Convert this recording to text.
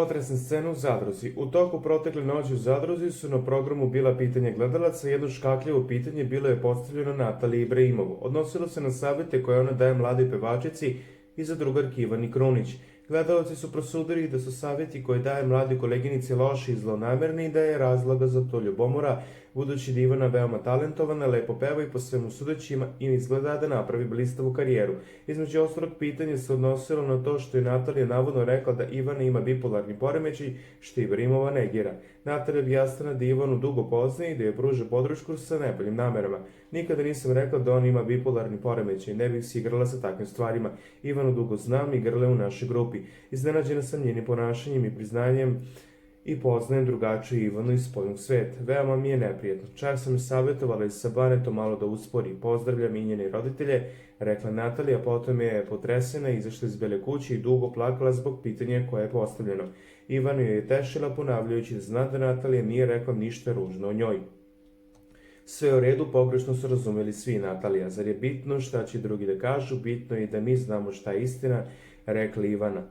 Potresne scene u Zadruzi. U toku protekle noći u Zadruzi su na programu bila pitanja gledalaca. Jedno škakljivo pitanje bilo je postavljeno Nataliji Ibrahimovu. Odnosilo se na savjete koje ona daje mladoj pevačici i za drugarki Ivani Krunić. Gledalci su prosudili da su savjeti koje daje mladi koleginici loši i zlonamerni i da je razloga za to ljubomora, budući da Ivana veoma talentovana, lepo peva i po svemu sudeći i izgleda da napravi blistavu karijeru. Između ostalog pitanje se odnosilo na to što je Natalija navodno rekla da Ivana ima bipolarni poremećaj, što Ibrahimova negira. Natalija objasnila da Ivanu dugo poznaje i da je pruža podršku sa najboljim namerama. Nikada nisam rekla da on ima bipolarni poremećaj, ne bih se igrala sa takvim stvarima. Ivanu dugo znam, igrala je u našoj grupi. Iznenađena sam njenim ponašanjem i priznanjem i poznajem drugačiju Ivanu iz spoljnog sveta. Veoma mi je neprijatno. Čak sam je savjetovala i sa Banetom malo da uspori. Pozdravljam i njene roditelje, rekla Natalija, potom je potresena, izašla iz Bele kuće i dugo plakala zbog pitanja koje je postavljeno. Ivana joj je tešila ponavljajući da zna da Natalija nije rekla ništa ružno o njoj. Sve u redu, pogrešno su razumeli svi, Natalija. Zar je bitno šta će drugi da kažu? Bitno je i da mi znamo šta je istina, rekla Ivana.